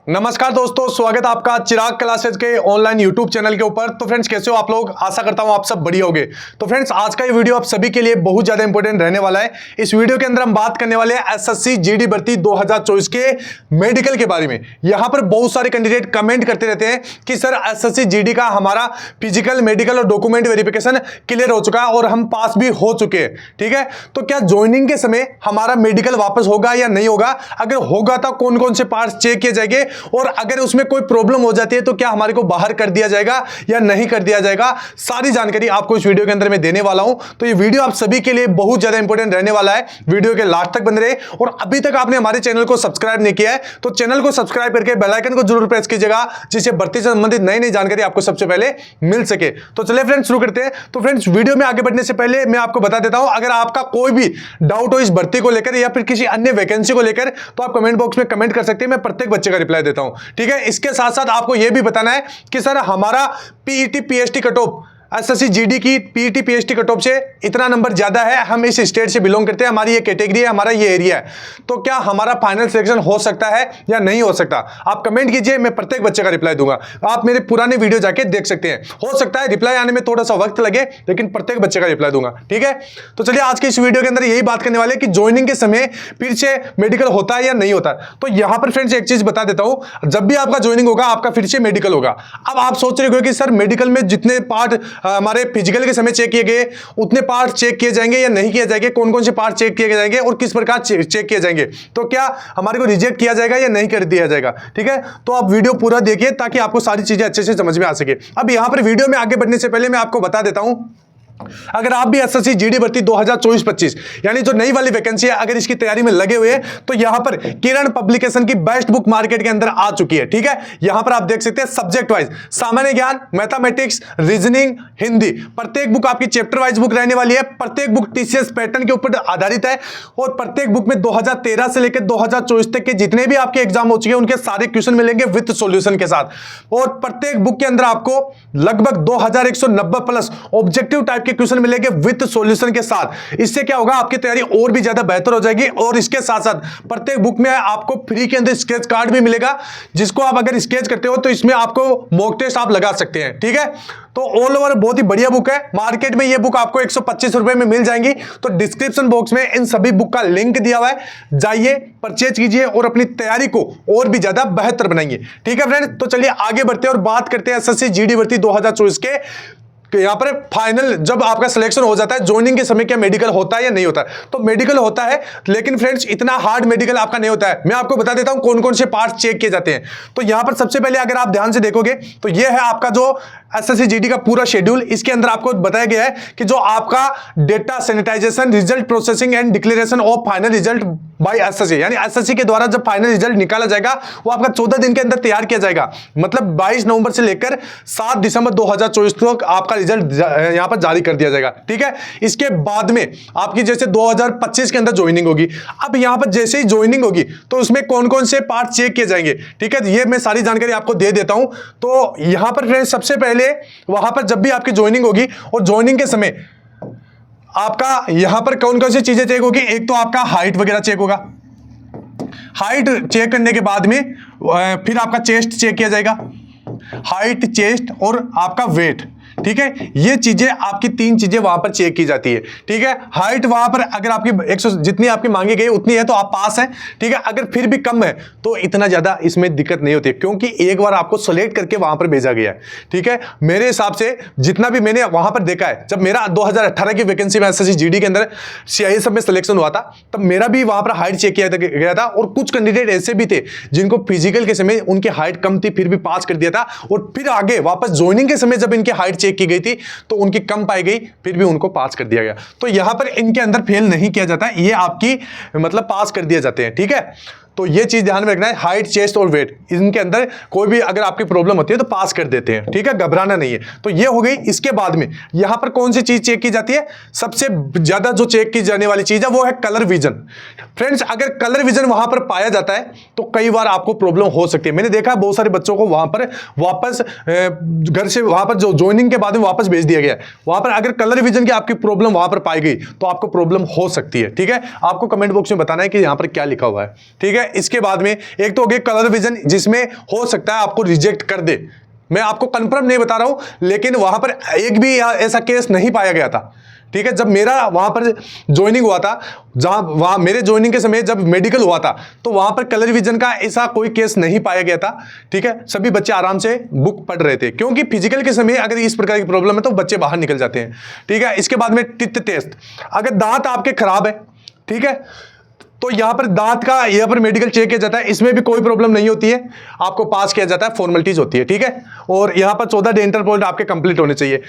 नमस्कार दोस्तों, स्वागत है आपका चिराग क्लासेस के ऑनलाइन यूट्यूब चैनल के ऊपर। तो फ्रेंड्स, कैसे हो आप लोग? आशा करता हूं आप सब बढ़िया होंगे। तो फ्रेंड्स, आज का ये वीडियो आप सभी के लिए बहुत ज्यादा इंपॉर्टेंट रहने वाला है। इस वीडियो के अंदर हम बात करने वाले हैं एसएससी जीडी भर्ती 2024 के मेडिकल के बारे में। यहां पर बहुत सारे कैंडिडेट कमेंट करते रहते हैं कि सर एसएससी जीडी का हमारा फिजिकल, मेडिकल और डॉक्यूमेंट वेरिफिकेशन क्लियर हो चुका है और हम पास भी हो चुके हैं। ठीक है, तो क्या ज्वाइनिंग के समय हमारा मेडिकल वापस होगा या नहीं होगा? अगर होगा तो कौन कौन से पार्ट्स चेक किए जाएंगे, और अगर उसमें कोई प्रॉब्लम हो जाती है तो क्या हमारे को बाहर कर दिया जाएगा या नहीं कर दिया जाएगा? सारी जानकारी आपको इस वीडियो के अंदर मैं देने वाला हूं। तो ये वीडियो आप सभी के लिए बहुत ज्यादा इंपॉर्टेंट रहने वाला है। वीडियो के लास्ट तक बने रहे, और अभी तक आपने हमारे चैनल को सब्सक्राइब नहीं किया है तो चैनल को सब्सक्राइब करके बेल आइकन को जरूर प्रेस कीजिएगा, जिससे भर्ती से संबंधित नई नई जानकारी आपको सबसे पहले मिल सके। तो चलिए फ्रेंड्स, शुरू करते हैं। तो फ्रेंड्स, वीडियो में आगे बढ़ने से पहले मैं आपको बता देता हूं, अगर आपका कोई भी डाउट हो इस भर्ती को लेकर या फिर किसी अन्य वैकेंसी को लेकर, तो आप कमेंट बॉक्स में कमेंट कर सकते हैं। मैं प्रत्येक बच्चे का रिप्लाई देता हूं। ठीक है, इसके साथ साथ आपको यह भी बताना है कि सर हमारा PET PhD cut off SSC GD की पीईटी पीएचडी कट ऑफ से इतना नंबर ज्यादा है, हम इस स्टेट से बिलोंग करते हैं, हमारी ये कैटेगरी है, हमारा ये एरिया है, तो क्या हमारा फाइनल सिलेक्शन हो सकता है या नहीं हो सकता? आप कमेंट कीजिए, मैं प्रत्येक बच्चे का रिप्लाई दूंगा। आप मेरे पुराने वीडियो जाके देख सकते हैं। हो सकता है रिप्लाई आने में थोड़ा सा वक्त लगे, लेकिन प्रत्येक बच्चे का रिप्लाई दूंगा। ठीक है, तो चलिए आज के इस वीडियो के अंदर यही बात करने वाले कि ज्वाइनिंग के समय फिर से मेडिकल होता है या नहीं होता। तो यहां पर फ्रेंड्स एक चीज बता देता हूं, जब भी आपका ज्वाइनिंग होगा आपका फिर से मेडिकल होगा। अब आप सोच रहे हो कि सर मेडिकल में जितने पार्ट हमारे फिजिकल के समय चेक किए गए उतने पार्ट चेक किए जाएंगे या नहीं किए जाएंगे, कौन कौन से पार्ट चेक किए जाएंगे और किस प्रकार चेक किए जाएंगे, तो क्या हमारे को रिजेक्ट किया जाएगा या नहीं कर दिया जाएगा? ठीक है, तो आप वीडियो पूरा देखिए ताकि आपको सारी चीजें अच्छे से समझ में आ सके। अब यहां पर वीडियो में आगे बढ़ने से पहले मैं आपको बता देता हूं, अगर आप भी एसएससी जीडी भर्ती 2024-25 यानी जो नई वाली वैकेंसी है, अगर इसकी तैयारी में लगे हुए हैं, तो यहां पर किरण पब्लिकेशन की बेस्ट बुक मार्केट के अंदर आ चुकी है। ठीक है, यहां पर आप देख सकते हैं सब्जेक्ट वाइज सामान्य ज्ञान, मैथमेटिक्स, रीजनिंग, हिंदी, प्रत्येक बुक आपकी चैप्टर वाइज बुक रहने वाली है। प्रत्येक बुक टीसीएस पैटर्न के ऊपर आधारित है, और प्रत्येक बुक में 2013 से लेकर 2024 तक के जितने भी आपके एग्जाम हो चुके हैं उनके सारे क्वेश्चन मिलेंगे विद सॉल्यूशन के साथ। और प्रत्येक बुक के अंदर आपको लगभग 2190 प्लस ऑब्जेक्टिव टाइप के क्वेश्चन मिलेंगे विद सॉल्यूशन के साथ। इससे क्या होगा, आपकी तैयारी और भी ज्यादा बेहतर हो जाएगी। और इसके साथ साथ प्रत्येक बुक में आपको फ्री के अंदर स्केच कार्ड भी मिलेगा, जिसको आप अगर स्केच करते हो तो इसमें आपको मॉक टेस्ट आप लगा सकते हैं। ठीक है, तो ऑल ओवर बहुत ही बढ़िया बुक है। मार्केट में ये बुक आपको 125 रुपए में मिल जाएंगी। तो डिस्क्रिप्शन बॉक्स में इन सभी बुक का लिंक दिया हुआ है, जाइए परचेज कीजिए और अपनी तैयारी को और भी ज्यादा बेहतर बनाइए। ठीक है फ्रेंड्स, तो चलिए आगे बढ़ते हैं और बात करते हैं एसएससी जीडी भर्ती 2024 के यहां पर फाइनल जब आपका सिलेक्शन हो जाता है, ज्वाइनिंग के समय क्या मेडिकल होता है या नहीं होता है? तो मेडिकल होता है, लेकिन फ्रेंड्स इतना हार्ड मेडिकल आपका नहीं होता है। मैं आपको बता देता हूं कौन कौन से पार्ट्स चेक किए जाते हैं। तो यहां पर सबसे पहले अगर आप ध्यान से देखोगे तो यह है आपका जो एसएससी जीडी का पूरा शेड्यूल। इसके अंदर आपको बताया गया है कि जो आपका data sanitization, result processing and declaration of final result by SSC, यानी एसएससी के द्वारा जब फाइनल रिजल्ट निकाला जाएगा वो आपका 14 दिन के अंदर तैयार किया जाएगा। मतलब 22 नवंबर से लेकर 7 दिसंबर 2024 तक आपका रिजल्ट यहां पर जारी कर दिया जाएगा। ठीक है, इसके बाद में आपकी जैसे 2025 के अंदर ज्वाइनिंग होगी। अब यहां पर जैसे ही ज्वाइनिंग होगी तो उसमें कौन कौन से पार्ट चेक किए जाएंगे, ठीक है, ये मैं सारी जानकारी आपको दे देता हूं। तो यहां पर फ्रेंड्स सबसे पहले वहां पर जब भी आपकी ज्वाइनिंग होगी और ज्वाइनिंग के समय आपका यहां पर कौन कौन सी चीजें चेक होगी, एक तो आपका हाइट वगैरह चेक होगा। हाइट चेक करने के बाद में फिर आपका चेस्ट चेक किया जाएगा, हाइट, चेस्ट और आपका वेट। ठीक है, ये चीजें आपकी 3 चीजें वहां पर चेक की जाती है। ठीक है, हाइट वहां पर अगर आपकी 100 जितनी आपकी मांगी गई उतनी है तो आप पास हैं। ठीक है, अगर फिर भी कम है तो इतना ज्यादा इसमें दिक्कत नहीं होती, क्योंकि एक बार आपको सेलेक्ट करके वहां पर भेजा गया है। ठीक है, मेरे हिसाब से जितना भी मैंने वहां पर देखा है, जब मेरा 2018 की वैकेंसी में एसएससी जीडी के अंदर सीआईए सब में सिलेक्शन हुआ था, तब मेरा भी वहां पर हाइट चेक किया गया था। और कुछ कैंडिडेट ऐसे भी थे जिनको फिजिकल के समय उनकी हाइट कम थी, फिर भी पास कर दिया था। और फिर आगे वापस ज्वाइनिंग के समय जब इनकी हाइट चेक की गई थी तो उनकी कम पाई गई, फिर भी उनको पास कर दिया गया। तो यहां पर इनके अंदर फेल नहीं किया जाता, ये आपकी मतलब पास कर दिए जाते हैं। ठीक है, तो ये चीज ध्यान में रखना है, हाइट, चेस्ट और वेट, इनके अंदर कोई भी अगर आपकी प्रॉब्लम होती है तो पास कर देते हैं। ठीक है, घबराना नहीं है। तो ये हो गई। इसके बाद में यहां पर कौन सी चीज चेक की जाती है? सबसे ज्यादा जो चेक की जाने वाली चीज है वो है कलर विजन। फ्रेंड्स, अगर कलर विजन वहां पर पाया जाता है तो कई बार आपको प्रॉब्लम हो सकती है। मैंने देखा बहुत सारे बच्चों को वहां पर वापस घर से वहां पर जो ज्वाइनिंग के बाद में वापस भेज दिया गया। वहां पर अगर कलर विजन की आपकी प्रॉब्लम वहां पर पाई गई तो आपको प्रॉब्लम हो सकती है। ठीक है, आपको कमेंट बॉक्स में बताना है कि यहां पर क्या लिखा हुआ है। ठीक है, है। इसके बाद में एक तो हो गया कलर विजन, जिसमें हो सकता है आपको रिजेक्ट कर दे। मैं आपको कंफर्म नहीं बता रहा हूं, लेकिन वहां पर एक भी ऐसा केस नहीं पाया गया था। ठीक है, जब मेरा वहां पर ज्वाइनिंग हुआ था, वहां मेरे ज्वाइनिंग के समय जब मेडिकल हुआ था, तो वहां पर कलर विजन का ऐसा कोई केस नहीं पाया गया था। ठीक है, सभी बच्चे आराम से बुक पढ़ रहे थे, क्योंकि फिजिकल के समय अगर इस प्रकार की प्रॉब्लम है तो बच्चे बाहर निकल जाते हैं। ठीक है, इसके बाद में टिथ टेस्ट, अगर दांत आपके खराब है, ठीक है, तो यहां पर दांत का यहां पर मेडिकल चेक किया जाता है, इसमें भी कोई प्रॉब्लम नहीं होती है, आपको पास किया जाता है, फॉर्मेलिटीज होती है। ठीक है, और यहां पर 14 डेंटल पॉइंट आपके कंप्लीट होने चाहिए।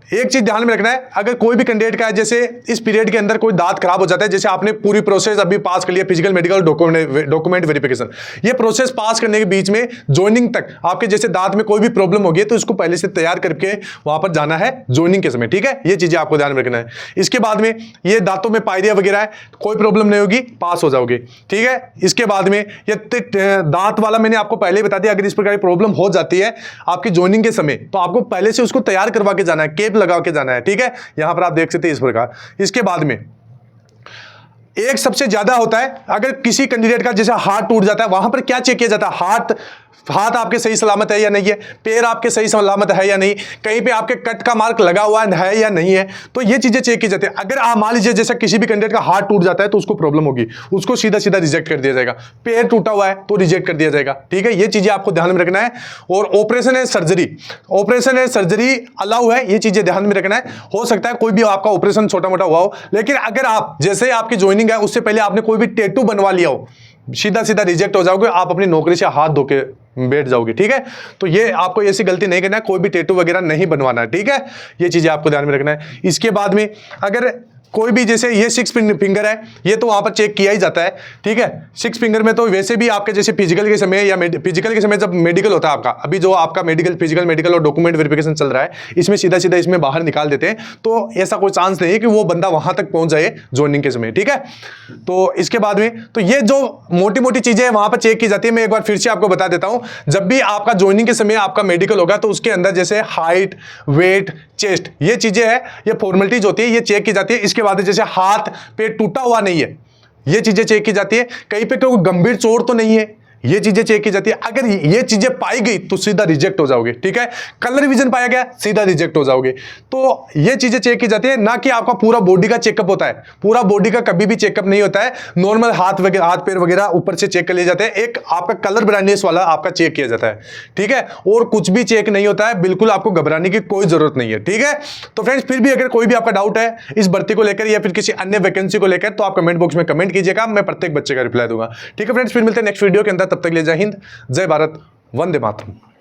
एक चीज ध्यान में रखना है, अगर कोई भी कैंडिडेट का है, जैसे इस पीरियड के अंदर कोई दांत खराब हो जाता है, जैसे आपने पूरी प्रोसेस अभी पास कर लिया, फिजिकल मेडिकल डॉक्यूमेंट वेरिफिकेशन, ये प्रोसेस पास करने के बीच में ज्वाइनिंग तक आपके जैसे दांत में कोई भी प्रॉब्लम होगी तो इसको पहले से तैयार करके वहां पर जाना है ज्वाइनिंग के समय। ठीक है, ये चीजें आपको ध्यान में रखना है। इसके बाद में ये दांतों में पायरिया वगैरह है, कोई प्रॉब्लम नहीं होगी, पास हो जाओगे। ठीक है, इसके बाद में ये दांत वाला मैंने आपको पहले ही बता दिया, अगर इस प्रकार की प्रॉब्लम हो जाती है आपकी ज्वाइनिंग के समय, तो आपको पहले से उसको तैयार करवा के जाना है, केप लगा के जाना है। ठीक है, यहां पर आप देख सकते हैं इस प्रकार। इसके बाद में एक सबसे ज्यादा होता है, अगर किसी कैंडिडेट का जैसे हाथ टूट जाता है, वहां पर क्या चेक किया जाता है, हाथ आपके सही सलामत है या नहीं है, पैर आपके सही सलामत है या नहीं, कहीं पे आपके कट का मार्क लगा हुआ है या नहीं है, तो ये चीजें चेक की जाती है। अगर आप मान लीजिए जैसे किसी भी कैंडिडेट का हाथ टूट जाता है तो उसको प्रॉब्लम होगी, उसको सीधा सीधा रिजेक्ट कर दिया जाएगा। पैर टूटा हुआ है तो रिजेक्ट कर दिया जाएगा। ठीक है, ये चीजें आपको ध्यान में रखना है। और ऑपरेशन है सर्जरी अलाउ है, ये चीजें ध्यान में रखना है। हो सकता है कोई भी आपका ऑपरेशन छोटा मोटा हुआ हो, लेकिन अगर आप जैसे आपकी ज्वाइनिंग है उससे पहले आपने कोई भी टैटू बनवा लिया हो, सीधा सीधा रिजेक्ट हो जाओगे, आप अपनी नौकरी से हाथ धो के बैठ जाओगे। ठीक है, तो ये आपको ऐसी गलती नहीं करना है, कोई भी टैटू वगैरह नहीं बनवाना है। ठीक है, ये चीजें आपको ध्यान में रखना है। इसके बाद में अगर कोई भी जैसे ये 6 फिंगर है, ये तो वहां पर चेक किया ही जाता है। ठीक है, 6 फिंगर में तो वैसे भी आपके जैसे फिजिकल के समय या फिजिकल के समय जब मेडिकल होता है आपका, अभी जो आपका फिजिकल मेडिकल और डॉक्यूमेंट वेरिफिकेशन चल रहा है, इसमें सीधा सीधा इसमें बाहर निकाल देते हैं, तो ऐसा कोई चांस नहीं है कि वो बंदा वहां तक पहुंच जाए ज्वाइनिंग के समय। ठीक है, तो इसके बाद में तो ये जो मोटी मोटी चीजें वहां पर चेक की जाती है, मैं एक बार फिर से आपको बता देता हूं। जब भी आपका ज्वाइनिंग के समय आपका मेडिकल होगा तो उसके अंदर जैसे हाइट, वेट, चेस्ट, ये चीजें है, ये फॉर्मेलिटीज होती है, ये चेक की जाती है। इसके बाद जैसे हाथ पे टूटा हुआ नहीं है, ये चीजें चेक की जाती है। कहीं पे कोई गंभीर चोट तो नहीं है, ये चीजें चेक की जाती है। अगर ये चीजें पाई गई तो सीधा रिजेक्ट हो जाओगे। ठीक है, कलर विजन पाया गया सीधा रिजेक्ट हो जाओगे। तो ये चीजें चेक की जाती है, ना कि आपका पूरा बॉडी का चेकअप होता है। पूरा बॉडी का कभी भी चेकअप नहीं होता है, नॉर्मल हाथ पैर वगैरह ऊपर से चेक कर लिए जाते हैं। एक आपका कलर ब्राइटनेस वाला आपका चेक किया जाता है। ठीक है, और कुछ भी चेक नहीं होता है, बिल्कुल आपको घबराने की कोई जरूरत नहीं है। ठीक है, तो फ्रेंड्स फिर भी अगर कोई भी आपका डाउट है इस भर्ती को लेकर या फिर किसी अन्य वैकेंसी को लेकर, तो आप कमेंट बॉक्स में कमेंट कीजिएगा, मैं प्रत्येक बच्चे का रिप्लाई दूंगा। ठीक है फ्रेंड्स, फिर मिलते हैं नेक्स्ट वीडियो के अंदर, तब तक के लिए जय हिंद, जय भारत, वंदे मातरम।